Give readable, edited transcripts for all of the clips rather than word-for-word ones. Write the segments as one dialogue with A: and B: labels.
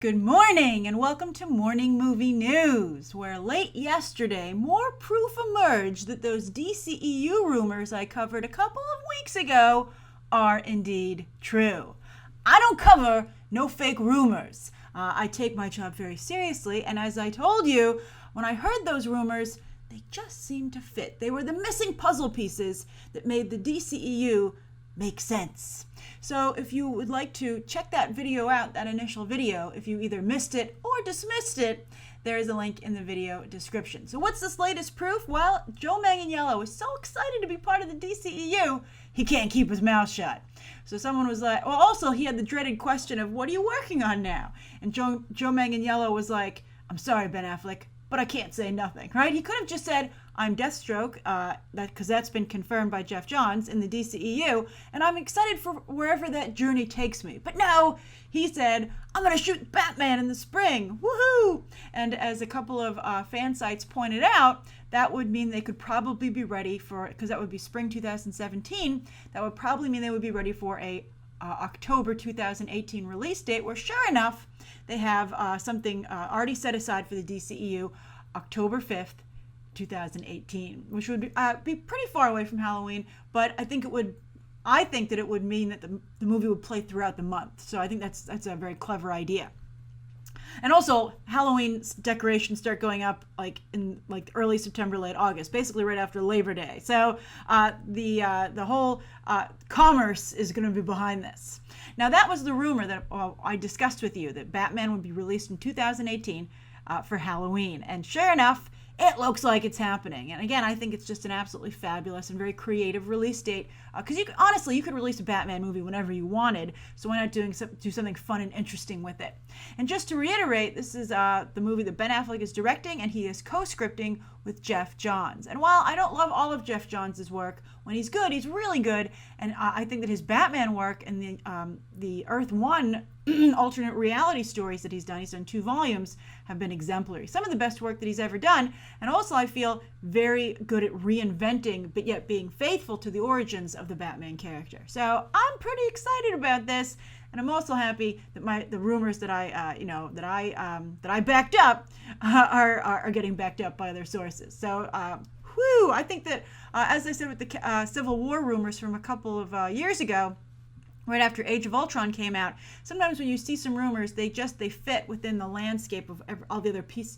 A: Good morning and welcome to Morning Movie News, where late yesterday more proof emerged that those DCEU rumors I covered a couple of weeks ago are indeed true. I don't cover no fake rumors. I take my job very seriously, and as I told you, when I heard those rumors, they just seemed to fit. They were the missing puzzle pieces that made the DCEU make sense. So if you would like to check that video out, that initial video, if you either missed it or dismissed it, there is a link in the video description. So what's this latest proof? Well, Joe Manganiello is so excited to be part of the DCEU, he can't keep his mouth shut. So someone was like, well, also he had the dreaded question of, what are you working on now? And Joe Manganiello was like, I'm sorry, Ben Affleck, but I can't say nothing, right? He could have just said, I'm Deathstroke, because that's been confirmed by Jeff Johns in the DCEU, and I'm excited for wherever that journey takes me. But no, he said, I'm going to shoot Batman in the spring, woohoo! And as a couple of fan sites pointed out, that would mean they could probably be ready for, because that would be spring 2017, that would probably mean they would be ready for a October 2018 release date, where sure enough, they have something already set aside for the DCEU, October 5th, 2018, which would be pretty far away from Halloween, but I think that it would mean that the movie would play throughout the month. So I think that's a very clever idea. And also, Halloween decorations start going up in early September, late August, basically right after Labor Day. So the whole commerce is going to be behind this. Now, that was the rumor that I discussed with you, that Batman would be released in 2018 for Halloween. And sure enough, it looks like it's happening. And again, I think it's just an absolutely fabulous and very creative release date. Because you could release a Batman movie whenever you wanted. So why not do something fun and interesting with it? And just to reiterate, this is the movie that Ben Affleck is directing, and he is co-scripting with Jeff Johns. And while I don't love all of Jeff Johns' work, when he's good, he's really good. And I think that his Batman work and the Earth 1 alternate reality stories that he's done 2 volumes, have been exemplary. Some of the best work that he's ever done. And also, I feel very good at reinventing, but yet being faithful to the origins of the Batman character. So I'm pretty excited about this. And I'm also happy that the rumors that I backed up are getting backed up by other sources. So, I think that as I said with the Civil War rumors from a couple of years ago, right after Age of Ultron came out, sometimes when you see some rumors, they fit within the landscape of all the other pieces.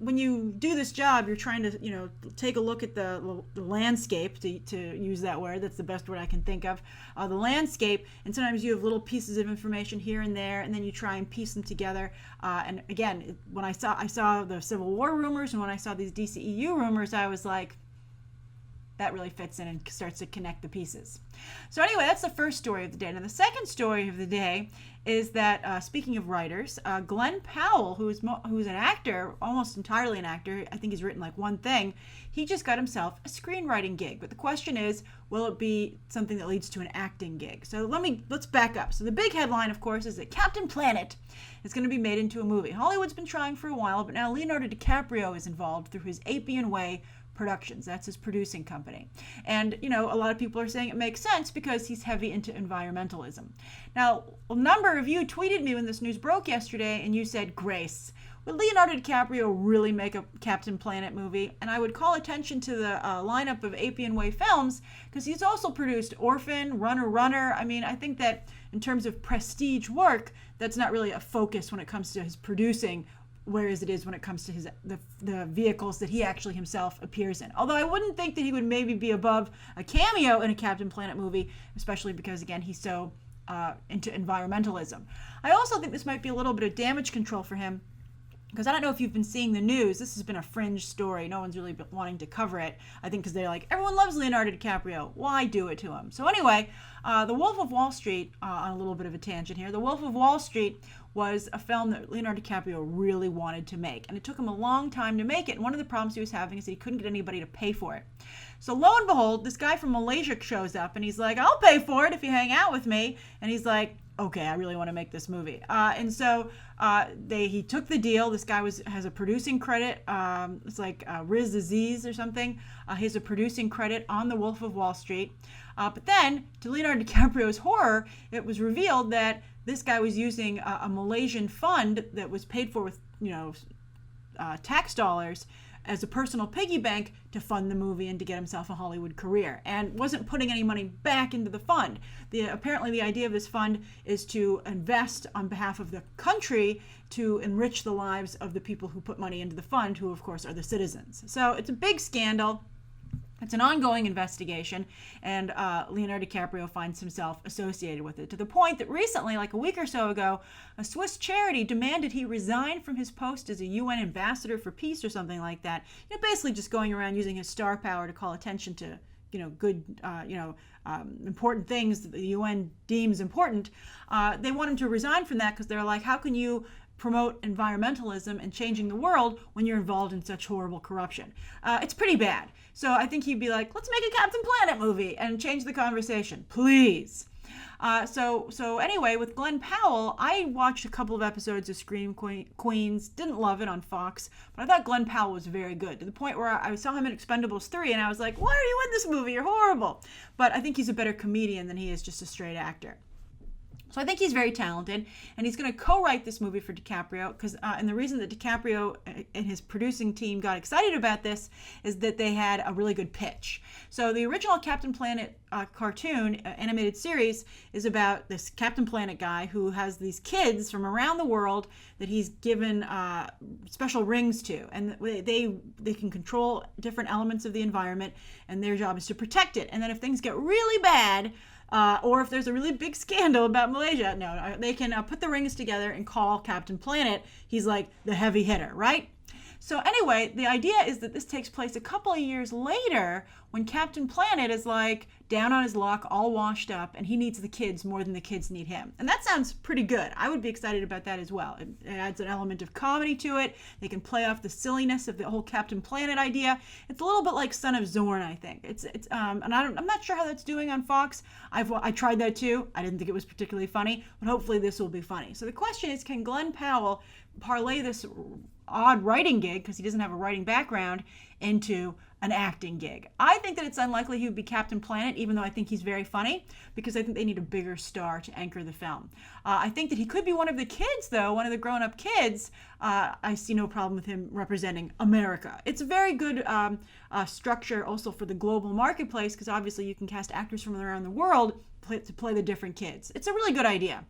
A: When you do this job, you're trying to, take a look at the landscape, to use that word. That's the best word I can think of, the landscape. And sometimes you have little pieces of information here and there, and then you try and piece them together. And again, when I saw the Civil War rumors, and when I saw these DCEU rumors, I was like, that really fits in and starts to connect the pieces. So anyway, that's the first story of the day. Now, the second story of the day is that, speaking of writers, Glenn Powell, who's an actor, almost entirely an actor, I think he's written one thing, he just got himself a screenwriting gig. But the question is, will it be something that leads to an acting gig? So let's back up. So the big headline, of course, is that Captain Planet is going to be made into a movie. Hollywood's been trying for a while, but now Leonardo DiCaprio is involved through his Appian Way Productions. That's his producing company. And, a lot of people are saying it makes sense because he's heavy into environmentalism. Now, a number of you tweeted me when this news broke yesterday, and you said, Grace, would Leonardo DiCaprio really make a Captain Planet movie? And I would call attention to the lineup of Appian Way films, because he's also produced Orphan, Runner. I mean, I think that in terms of prestige work, that's not really a focus when it comes to his producing, whereas it is when it comes to the vehicles that he actually himself appears in. Although I wouldn't think that he would maybe be above a cameo in a Captain Planet movie, especially because, again, he's so into environmentalism. I also think this might be a little bit of damage control for him, because I don't know if you've been seeing the news. This has been a fringe story. No one's really been wanting to cover it. I think because they're like, everyone loves Leonardo DiCaprio. Why do it to him? So anyway, The Wolf of Wall Street, on a little bit of a tangent here, The Wolf of Wall Street was a film that Leonardo DiCaprio really wanted to make. And it took him a long time to make it. And one of the problems he was having is that he couldn't get anybody to pay for it. So lo and behold, this guy from Malaysia shows up and he's like, I'll pay for it if you hang out with me. And he's like, okay, I really want to make this movie. And so he took the deal. This guy has a producing credit. It's like Riz Aziz or something. He has a producing credit on The Wolf of Wall Street. But then, to Leonardo DiCaprio's horror, it was revealed that this guy was using a Malaysian fund that was paid for with, tax dollars as a personal piggy bank to fund the movie and to get himself a Hollywood career, and wasn't putting any money back into the fund. Apparently the idea of this fund is to invest on behalf of the country to enrich the lives of the people who put money into the fund, who of course are the citizens. So it's a big scandal. It's an ongoing investigation, and Leonardo DiCaprio finds himself associated with it, to the point that recently, like a week or so ago, a Swiss charity demanded he resign from his post as a UN ambassador for peace or something like that. Basically just going around using his star power to call attention to good, important things that the UN deems important. They want him to resign from that because they're like, how can you promote environmentalism and changing the world when you're involved in such horrible corruption? It's pretty bad. So I think he'd be like, let's make a Captain Planet movie and change the conversation, please. So anyway, with Glenn Powell, I watched a couple of episodes of Scream Queens, didn't love it on Fox, but I thought Glenn Powell was very good, to the point where I saw him in Expendables 3 and I was like, why are you in this movie? You're horrible. But I think he's a better comedian than he is just a straight actor. So I think he's very talented, and he's going to co-write this movie for DiCaprio, and the reason that DiCaprio and his producing team got excited about this is that they had a really good pitch. So the original Captain Planet cartoon animated series is about this Captain Planet guy who has these kids from around the world that he's given special rings to, and they can control different elements of the environment, and their job is to protect it. And then if things get really bad, or if there's a really big scandal about Malaysia, they can put the rings together and call Captain Planet. He's like the heavy hitter, right? So anyway, the idea is that this takes place a couple of years later when Captain Planet is like down on his luck, all washed up, and he needs the kids more than the kids need him. And that sounds pretty good. I would be excited about that as well. It adds an element of comedy to it. They can play off the silliness of the whole Captain Planet idea. It's a little bit like Son of Zorn, I think. I'm not sure how that's doing on Fox. I tried that too. I didn't think it was particularly funny, but hopefully this will be funny. So the question is, can Glenn Powell parlay this odd writing gig, because he doesn't have a writing background, into an acting gig? I think that it's unlikely he would be Captain Planet, even though I think he's very funny, because I think they need a bigger star to anchor the film. I think that he could be one of the kids, though, one of the grown-up kids. I see no problem with him representing America. It's a very good structure also for the global marketplace, because obviously you can cast actors from around the world to play the different kids. It's a really good idea.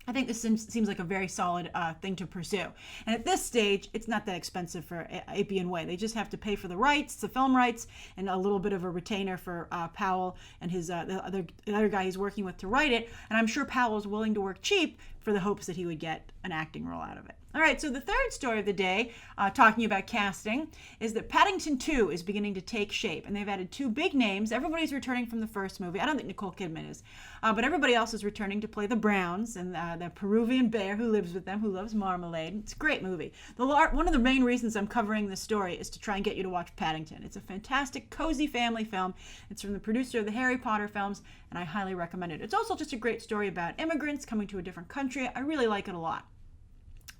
A: I think this seems like a very solid thing to pursue. And at this stage, it's not that expensive for Appian Way. They just have to pay for the rights, the film rights, and a little bit of a retainer for Powell and the other guy he's working with to write it. And I'm sure Powell's willing to work cheap for the hopes that he would get an acting role out of it. All right, so the third story of the day, talking about casting, is that Paddington 2 is beginning to take shape, and they've added 2 big names. Everybody's returning from the first movie. I don't think Nicole Kidman is, but everybody else is returning to play the Browns and the Peruvian bear who lives with them, who loves marmalade. It's a great movie. One of the main reasons I'm covering this story is to try and get you to watch Paddington. It's a fantastic, cozy family film. It's from the producer of the Harry Potter films, and I highly recommend it. It's also just a great story about immigrants coming to a different country. I really like it a lot.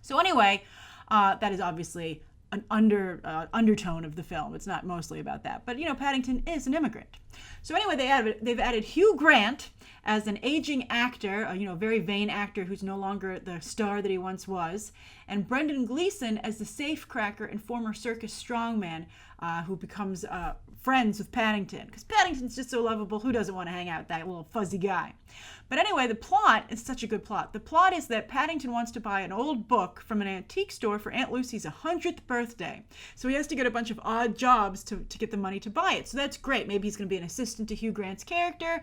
A: So anyway, that is obviously an undertone of the film. It's not mostly about that. But, Paddington is an immigrant. So anyway, they've added Hugh Grant as an aging actor, a very vain actor who's no longer the star that he once was, and Brendan Gleeson as the safecracker and former circus strongman who becomes friends with Paddington. Because Paddington's just so lovable, who doesn't want to hang out with that little fuzzy guy? But anyway, the plot is such a good plot. The plot is that Paddington wants to buy an old book from an antique store for Aunt Lucy's 100th birthday. So he has to get a bunch of odd jobs to get the money to buy it. So that's great. Maybe he's going to be an assistant to Hugh Grant's character.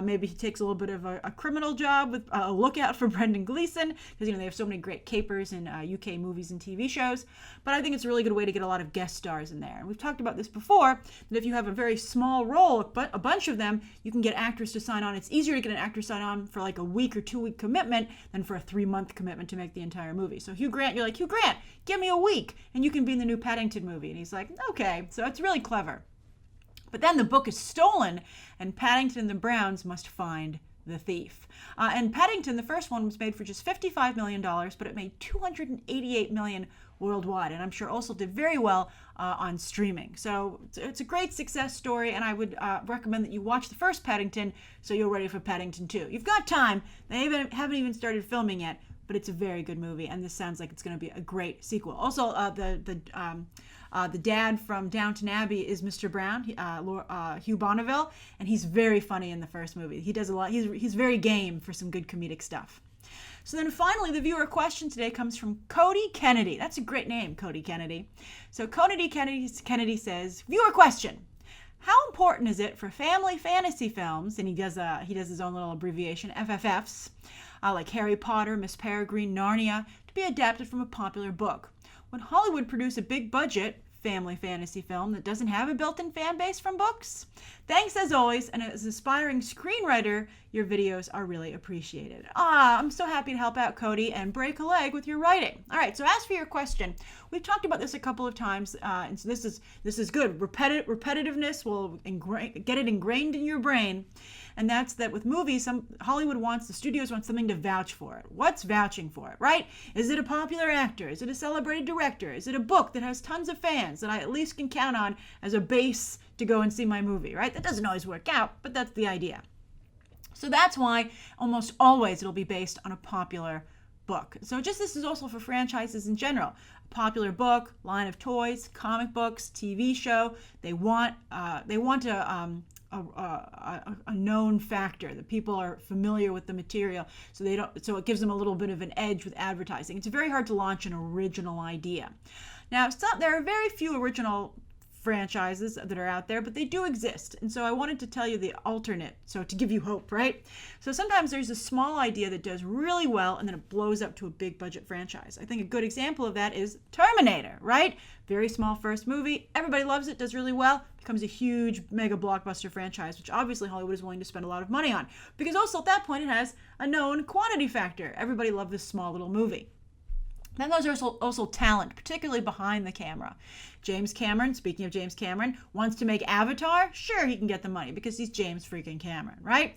A: Maybe he takes a little bit of a criminal job with a lookout for Brendan Gleeson, because they have so many great capers in UK movies and TV shows. But I think it's a really good way to get a lot of guest stars in there. And we've talked about this before, that if you have a very small role, but a bunch of them, you can get actors to sign on. It's easier to get an actor to sign on for like a week or 2-week commitment than for a 3-month commitment to make the entire movie. So Hugh Grant, you're like, Hugh Grant, give me a week and you can be in the new Paddington movie. And he's like, okay. So it's really clever. But then the book is stolen and Paddington and the Browns must find the thief. And Paddington, the first one, was made for just $55 million, but it made $288 million worldwide, and I'm sure also did very well on streaming. So it's a great success story, and I would recommend that you watch the first Paddington so you're ready for Paddington 2. You've got time. They haven't even started filming yet, but it's a very good movie, and this sounds like it's going to be a great sequel. Also, the dad from Downton Abbey is Mr. Brown, Hugh Bonneville, and he's very funny in the first movie. He does a lot. He's very game for some good comedic stuff. So then finally, the viewer question today comes from Cody Kennedy. That's a great name, Cody Kennedy. So Cody Kennedy says, viewer question: how important is it for family fantasy films, and he does his own little abbreviation, FFFs, like Harry Potter, Miss Peregrine, Narnia, to be adapted from a popular book? Would Hollywood produce a big budget family fantasy film that doesn't have a built-in fan base from books? Thanks as always, and as an aspiring screenwriter, your videos are really appreciated. I'm so happy to help out, Cody, and break a leg with your writing. All right, so as for your question, we've talked about this a couple of times, and so this is good. Repetitiveness will get it ingrained in your brain. And that's that with movies, the studios want something to vouch for it. What's vouching for it, right? Is it a popular actor? Is it a celebrated director? Is it a book that has tons of fans that I at least can count on as a base to go and see my movie, right? That doesn't always work out, but that's the idea. So that's why almost always it'll be based on a popular book. So this is also for franchises in general. A popular book, line of toys, comic books, TV show. They want a known factor, that people are familiar with the material, so it gives them a little bit of an edge with advertising. It's very hard to launch an original idea. Now, there are very few original franchises that are out there, but they do exist. And so I wanted to tell you the alternate, so to give you hope, right? So sometimes there's a small idea that does really well and then it blows up to a big budget franchise. I think a good example of that is Terminator, right? Very small first movie, everybody loves it, does really well, becomes a huge mega blockbuster franchise, which obviously Hollywood is willing to spend a lot of money on, because also at that point it has a known quantity factor. Everybody loved this small little movie. Then there's also talent, particularly behind the camera. James Cameron, speaking of James Cameron, wants to make Avatar. Sure, he can get the money because he's James freaking Cameron, right?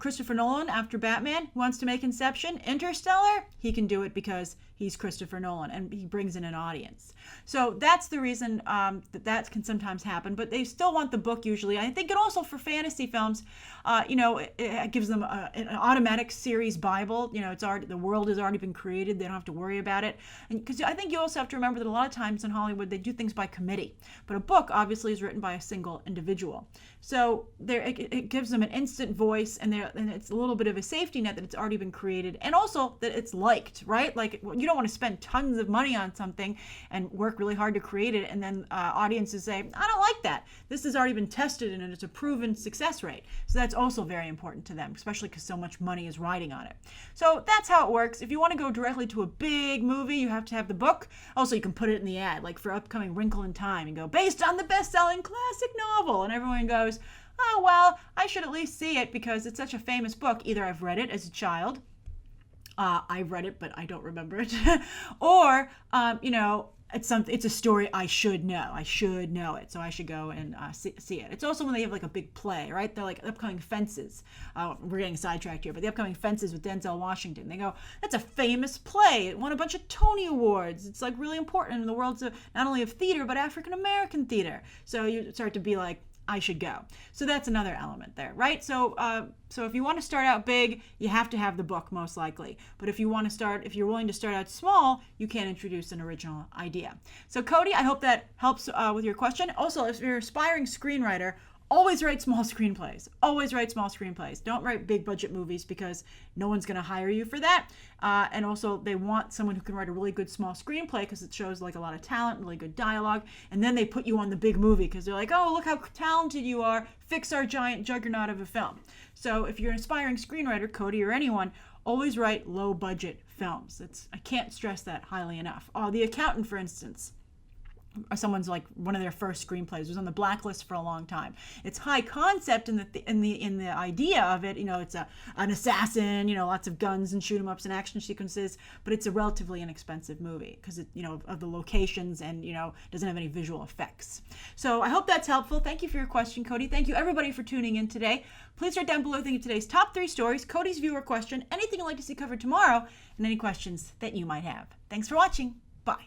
A: Christopher Nolan, after Batman, wants to make Inception. Interstellar, he can do it because he's Christopher Nolan and he brings in an audience. So that's the reason that can sometimes happen, but they still want the book usually. I think it also for fantasy films, it gives them an automatic series Bible. The world has already been created. They don't have to worry about it. And because I think you also have to remember that a lot of times in Hollywood, they do things by committee, but a book obviously is written by a single individual. So it gives them an instant voice, and it's a little bit of a safety net that it's already been created, and also that it's liked, right? Like, you don't want to spend tons of money on something and work really hard to create it, and then audiences say, I don't like that. This has already been tested, and it's a proven success rate. So that's also very important to them, especially because so much money is riding on it. So that's how it works. If you want to go directly to a big movie, you have to have the book. Also, you can put it in the ad, like for upcoming Wrinkle in Time, and go, based on the best-selling classic novel, and everyone goes, oh, well, I should at least see it because it's such a famous book. Either I've read it as a child, I've read it, but I don't remember it, or, it's a story I should know. I should know it, so I should go and see it. It's also when they have like a big play, right? They're like upcoming Fences. We're getting sidetracked here, but the upcoming Fences with Denzel Washington. They go, that's a famous play. It won a bunch of Tony Awards. It's like really important in the world not only of theater, but African American theater. So you start to be like, I should go. So that's another element there, right? So if you want to start out big, you have to have the book most likely. But if you're willing to start out small, you can introduce an original idea. So Cody, I hope that helps with your question. Also, if you're an aspiring screenwriter, always write small screenplays. Always write small screenplays. Don't write big budget movies because no one's going to hire you for that. And also, they want someone who can write a really good small screenplay because it shows like a lot of talent, really good dialogue. And then they put you on the big movie because they're like, oh, look how talented you are. Fix our giant juggernaut of a film. So if you're an aspiring screenwriter, Cody or anyone, always write low budget films. I can't stress that highly enough. The Accountant, for instance. someone's like one of their first screenplays. It was on the blacklist for a long time. It's high concept in the idea of it. It's an assassin. Lots of guns and shoot 'em ups and action sequences. But it's a relatively inexpensive movie because it of the locations and doesn't have any visual effects. So I hope that's helpful. Thank you for your question, Cody. Thank you everybody for tuning in today. Please write down below think of today's top 3 stories, Cody's viewer question, anything you'd like to see covered tomorrow, and any questions that you might have. Thanks for watching. Bye.